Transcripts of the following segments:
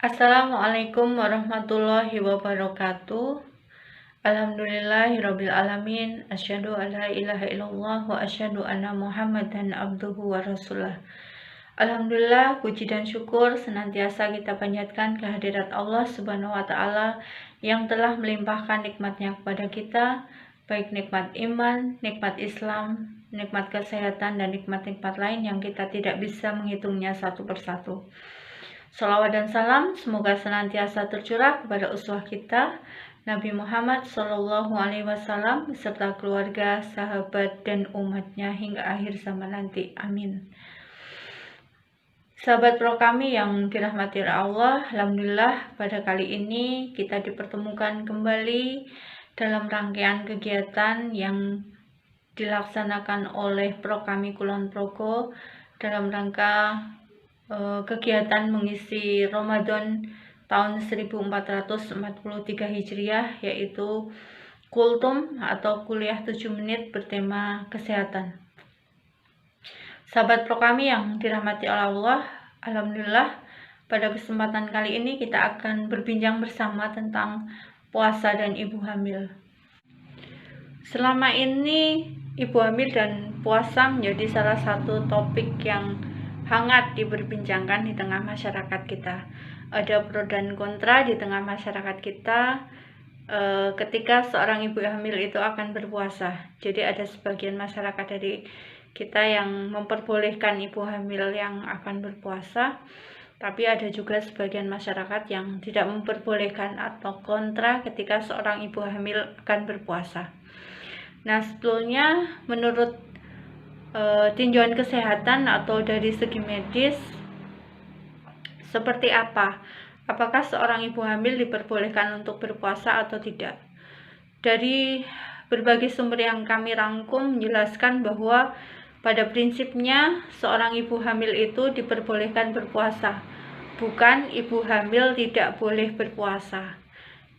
Assalamualaikum warahmatullahi wabarakatuh. Alhamdulillahirabbil alamin. Asyhadu alla ilaha illallah wa asyhadu anna Muhammadan abduhu wa rasuluh. Alhamdulillah, puji dan syukur senantiasa kita panjatkan kehadirat Allah Subhanahu wa taala yang telah melimpahkan nikmatnya kepada kita, baik nikmat iman, nikmat Islam, nikmat kesehatan dan nikmat-nikmat lain yang kita tidak bisa menghitungnya satu persatu. Salawat dan salam semoga senantiasa tercurah kepada uswah kita Nabi Muhammad SAW beserta keluarga, sahabat, dan umatnya hingga akhir zaman nanti. Amin. Sahabat pro kami yang dirahmati Allah, alhamdulillah pada kali ini kita dipertemukan kembali dalam rangkaian kegiatan yang dilaksanakan oleh pro kami Kulon Progo dalam rangka kegiatan mengisi Ramadan tahun 1443 Hijriah, yaitu Kultum atau kuliah 7 menit bertema kesehatan. Sahabat pro kami yang dirahmati Allah, alhamdulillah pada kesempatan kali ini kita akan berbincang bersama tentang puasa dan ibu hamil. Selama ini ibu hamil dan puasa menjadi salah satu topik yang hangat diperbincangkan di tengah masyarakat kita. Ada pro dan kontra di tengah masyarakat kita ketika seorang ibu hamil itu akan berpuasa. Jadi ada sebagian masyarakat dari kita yang memperbolehkan ibu hamil yang akan berpuasa, tapi ada juga sebagian masyarakat yang tidak memperbolehkan atau kontra ketika seorang ibu hamil akan berpuasa. Nah, sebetulnya menurut tinjauan kesehatan atau dari segi medis seperti apa? Apakah seorang ibu hamil diperbolehkan untuk berpuasa atau tidak? Dari berbagai sumber yang kami rangkum menjelaskan bahwa pada prinsipnya seorang ibu hamil itu diperbolehkan berpuasa, bukan ibu hamil tidak boleh berpuasa.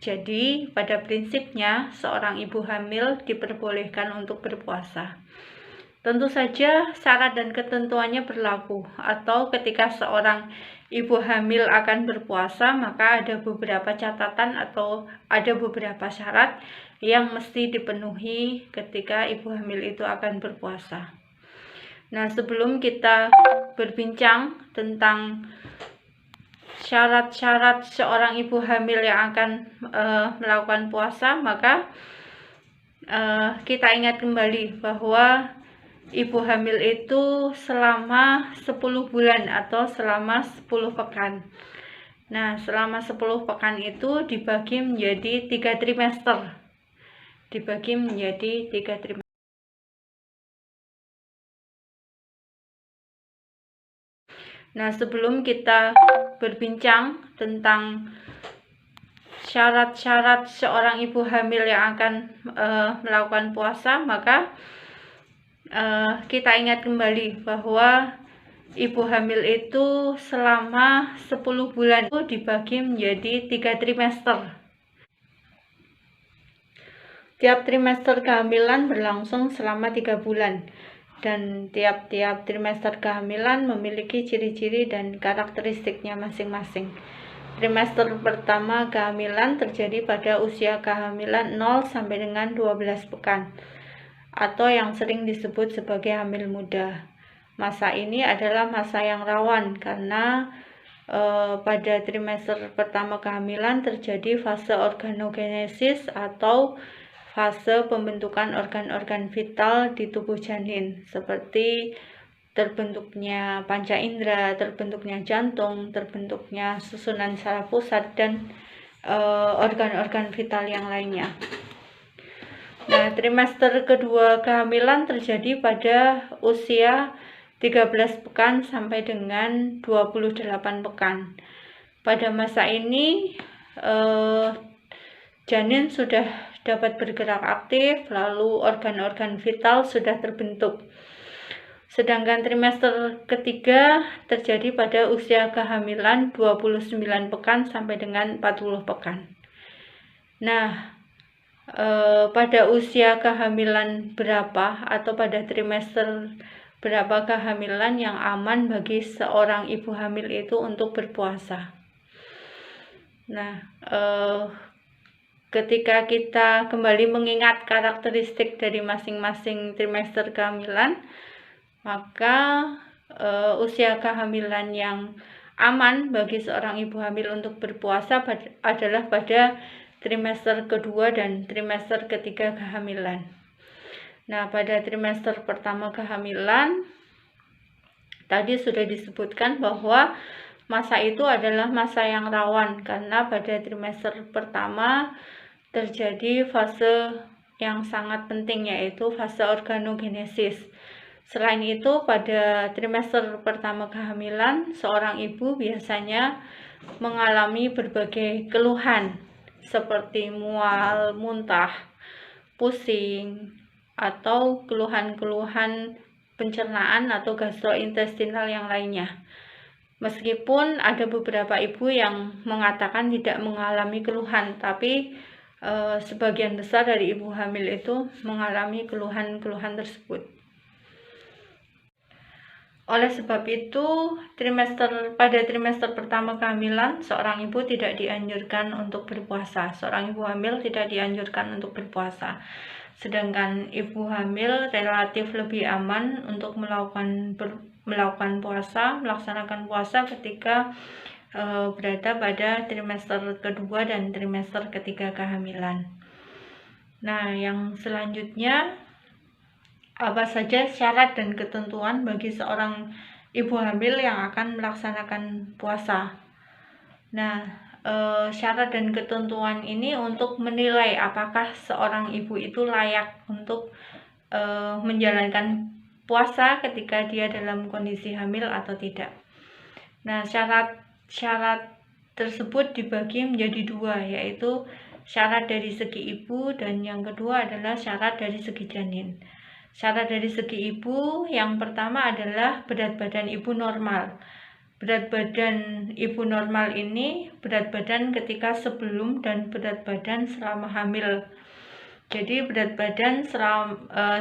Jadi pada prinsipnya seorang ibu hamil diperbolehkan untuk berpuasa. Tentu saja syarat dan ketentuannya berlaku, atau ketika seorang ibu hamil akan berpuasa maka ada beberapa catatan atau ada beberapa syarat yang mesti dipenuhi ketika ibu hamil itu akan berpuasa. Nah, sebelum kita berbincang tentang syarat-syarat seorang ibu hamil yang akan melakukan puasa, maka kita ingat kembali bahwa ibu hamil itu selama 10 bulan atau selama 10 pekan. Nah, selama 10 pekan itu dibagi menjadi 3 trimester. Nah, sebelum kita berbincang tentang syarat-syarat seorang ibu hamil yang akan melakukan puasa, maka kita ingat kembali bahwa ibu hamil itu selama 10 bulan itu dibagi menjadi 3 trimester. Tiap trimester kehamilan berlangsung selama 3 bulan. Dan tiap-tiap trimester kehamilan memiliki ciri-ciri dan karakteristiknya masing-masing. Trimester pertama kehamilan terjadi pada usia kehamilan 0 sampai dengan 12 pekan atau yang sering disebut sebagai hamil muda. Masa ini adalah masa yang rawan karena pada trimester pertama kehamilan terjadi fase organogenesis atau fase pembentukan organ-organ vital di tubuh janin, seperti terbentuknya panca indera, terbentuknya jantung, terbentuknya susunan saraf pusat, dan organ-organ vital yang lainnya. Nah, trimester kedua kehamilan terjadi pada usia 13 pekan sampai dengan 28 pekan. Pada masa ini janin sudah dapat bergerak aktif, lalu organ-organ vital sudah terbentuk. Sedangkan trimester ketiga terjadi pada usia kehamilan 29 pekan sampai dengan 40 pekan. Nah, pada usia kehamilan berapa atau pada trimester berapa kehamilan yang aman bagi seorang ibu hamil itu untuk berpuasa? Nah, ketika kita kembali mengingat karakteristik dari masing-masing trimester kehamilan, maka usia kehamilan yang aman bagi seorang ibu hamil untuk berpuasa adalah pada trimester kedua dan trimester ketiga kehamilan. Nah, pada trimester pertama kehamilan tadi sudah disebutkan bahwa masa itu adalah masa yang rawan karena pada trimester pertama terjadi fase yang sangat penting, yaitu fase organogenesis. Selain itu, pada trimester pertama kehamilan, seorang ibu biasanya mengalami berbagai keluhan seperti mual, muntah, pusing, atau keluhan-keluhan pencernaan atau gastrointestinal yang lainnya. Meskipun ada beberapa ibu yang mengatakan tidak mengalami keluhan, tapi sebagian besar dari ibu hamil itu mengalami keluhan-keluhan tersebut. Oleh sebab itu, pada trimester pertama kehamilan, seorang ibu tidak dianjurkan untuk berpuasa. Seorang ibu hamil tidak dianjurkan untuk berpuasa. Sedangkan ibu hamil relatif lebih aman untuk melaksanakan puasa ketika berada pada trimester kedua dan trimester ketiga kehamilan. Nah, yang selanjutnya, apa saja syarat dan ketentuan bagi seorang ibu hamil yang akan melaksanakan puasa? Nah, syarat dan ketentuan ini untuk menilai apakah seorang ibu itu layak untuk menjalankan puasa ketika dia dalam kondisi hamil atau tidak. Nah, syarat tersebut dibagi menjadi dua, yaitu syarat dari segi ibu dan yang kedua adalah syarat dari segi janin. Syarat dari segi ibu yang pertama adalah berat badan ibu normal. Berat badan ibu normal ini berat badan ketika sebelum dan berat badan selama hamil. Jadi berat badan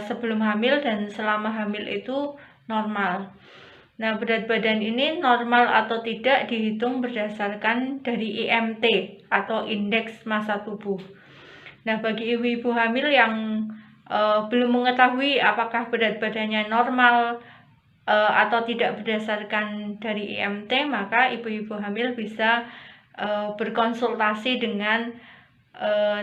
sebelum hamil dan selama hamil itu normal. Nah, berat badan ini normal atau tidak dihitung berdasarkan dari IMT atau indeks massa tubuh. Nah, bagi ibu-ibu hamil yang belum mengetahui apakah berat badannya normal atau tidak berdasarkan dari IMT, maka ibu-ibu hamil bisa berkonsultasi dengan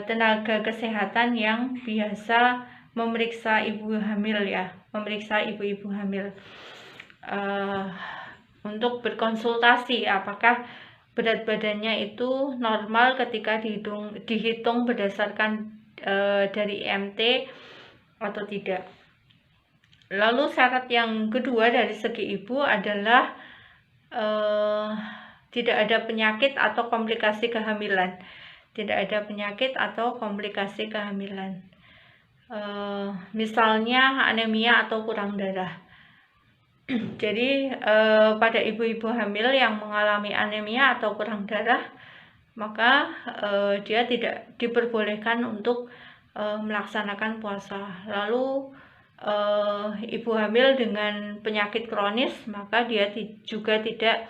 tenaga kesehatan yang biasa memeriksa ibu hamil, memeriksa ibu-ibu hamil untuk berkonsultasi apakah berat badannya itu normal ketika dihitung berdasarkan dari IMT atau tidak. Lalu syarat yang kedua dari segi ibu adalah tidak ada penyakit atau komplikasi kehamilan. Tidak ada penyakit atau komplikasi kehamilan. Misalnya anemia atau kurang darah. Jadi pada ibu-ibu hamil yang mengalami anemia atau kurang darah, maka dia tidak diperbolehkan untuk melaksanakan puasa. Lalu ibu hamil dengan penyakit kronis, maka dia juga tidak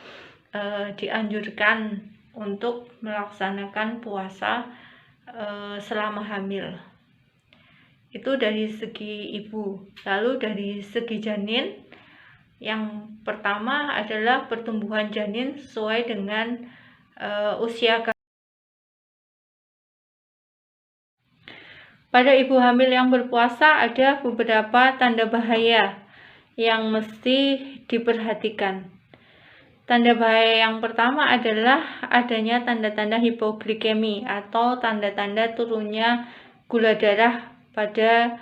dianjurkan untuk melaksanakan puasa selama hamil. Itu dari segi ibu. Lalu dari segi janin, yang pertama adalah pertumbuhan janin sesuai dengan usia. Pada ibu hamil yang berpuasa ada beberapa tanda bahaya yang mesti diperhatikan. Tanda bahaya yang pertama adalah adanya tanda-tanda hipoglikemi atau tanda-tanda turunnya gula darah pada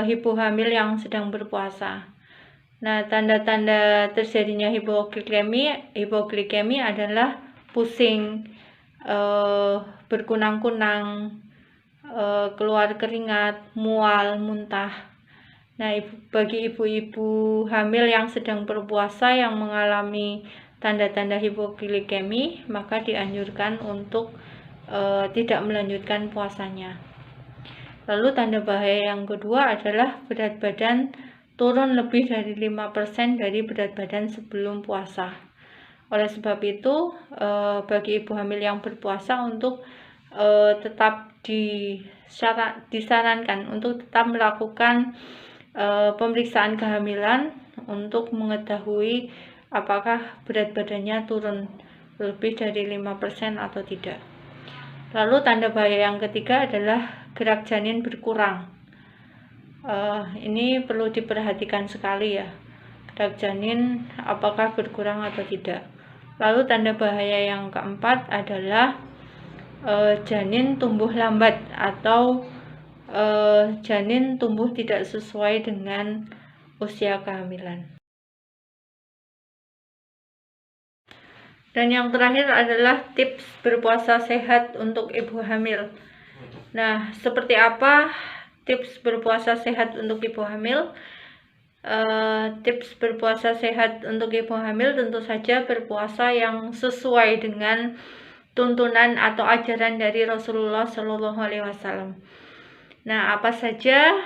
ibu hamil yang sedang berpuasa. Nah, tanda-tanda terjadinya hipoglikemi adalah pusing, berkunang-kunang, keluar keringat, mual, muntah. Nah, bagi ibu-ibu hamil yang sedang berpuasa yang mengalami tanda-tanda hipoglikemi, maka dianjurkan untuk tidak melanjutkan puasanya. Lalu tanda bahaya yang kedua adalah berat badan turun lebih dari 5% dari berat badan sebelum puasa. Oleh sebab itu, bagi ibu hamil yang berpuasa untuk tetap disarankan untuk tetap melakukan pemeriksaan kehamilan untuk mengetahui apakah berat badannya turun lebih dari 5% atau tidak. Lalu tanda bahaya yang ketiga adalah gerak janin berkurang. Ini perlu diperhatikan sekali ya, gerak janin apakah berkurang atau tidak. Lalu tanda bahaya yang keempat adalah janin tumbuh lambat atau janin tumbuh tidak sesuai dengan usia kehamilan. Dan yang terakhir adalah tips berpuasa sehat untuk ibu hamil. Nah, seperti apa tips berpuasa sehat untuk ibu hamil? Tips berpuasa sehat untuk ibu hamil tentu saja berpuasa yang sesuai dengan tuntunan atau ajaran dari Rasulullah Shallallahu Alaihi Wasallam. Nah, apa saja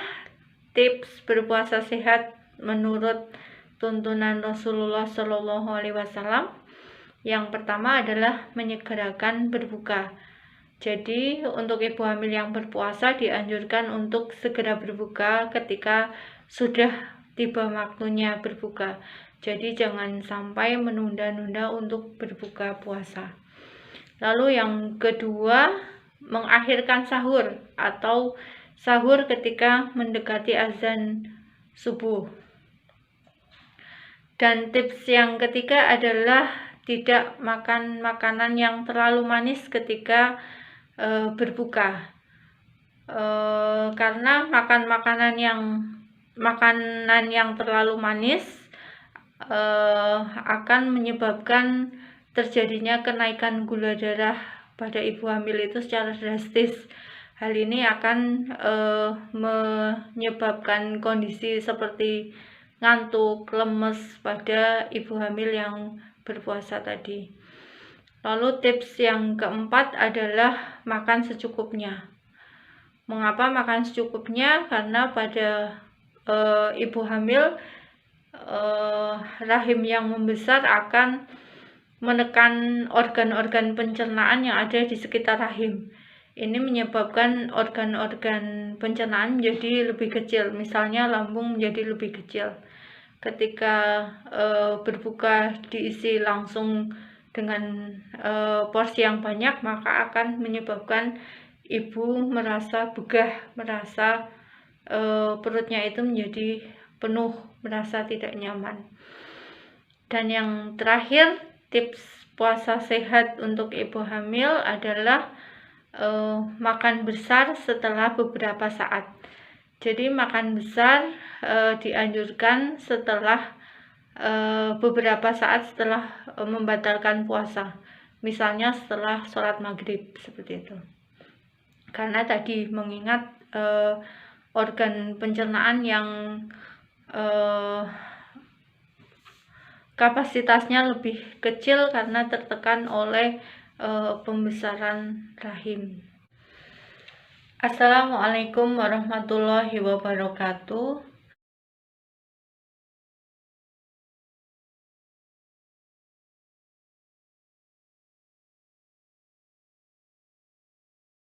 tips berpuasa sehat menurut tuntunan Rasulullah Shallallahu Alaihi Wasallam? Yang pertama adalah menyegerakan berbuka. Jadi untuk ibu hamil yang berpuasa dianjurkan untuk segera berbuka ketika sudah tiba waktunya berbuka. Jadi jangan sampai menunda-nunda untuk berbuka puasa. Lalu yang kedua, mengakhirkan sahur atau sahur ketika mendekati azan subuh. Dan tips yang ketiga adalah tidak makan makanan yang terlalu manis ketika berbuka, karena makanan yang terlalu manis akan menyebabkan terjadinya kenaikan gula darah pada ibu hamil itu secara drastis. Hal ini akan menyebabkan kondisi seperti ngantuk, lemes pada ibu hamil yang berpuasa tadi. Lalu tips yang keempat adalah makan secukupnya. Mengapa makan secukupnya? Karena pada ibu hamil rahim yang membesar akan menekan organ-organ pencernaan yang ada di sekitar rahim. Ini menyebabkan organ-organ pencernaan menjadi lebih kecil, misalnya lambung menjadi lebih kecil. Ketika berbuka diisi langsung dengan porsi yang banyak, maka akan menyebabkan ibu merasa begah, merasa perutnya itu menjadi penuh, merasa tidak nyaman. Dan yang terakhir, tips puasa sehat untuk ibu hamil adalah makan besar setelah beberapa saat. Jadi makan besar dianjurkan setelah beberapa saat setelah membatalkan puasa, misalnya setelah sholat maghrib, seperti itu. Karena tadi mengingat organ pencernaan yang kapasitasnya lebih kecil karena tertekan oleh pembesaran rahim. Assalamualaikum warahmatullahi wabarakatuh.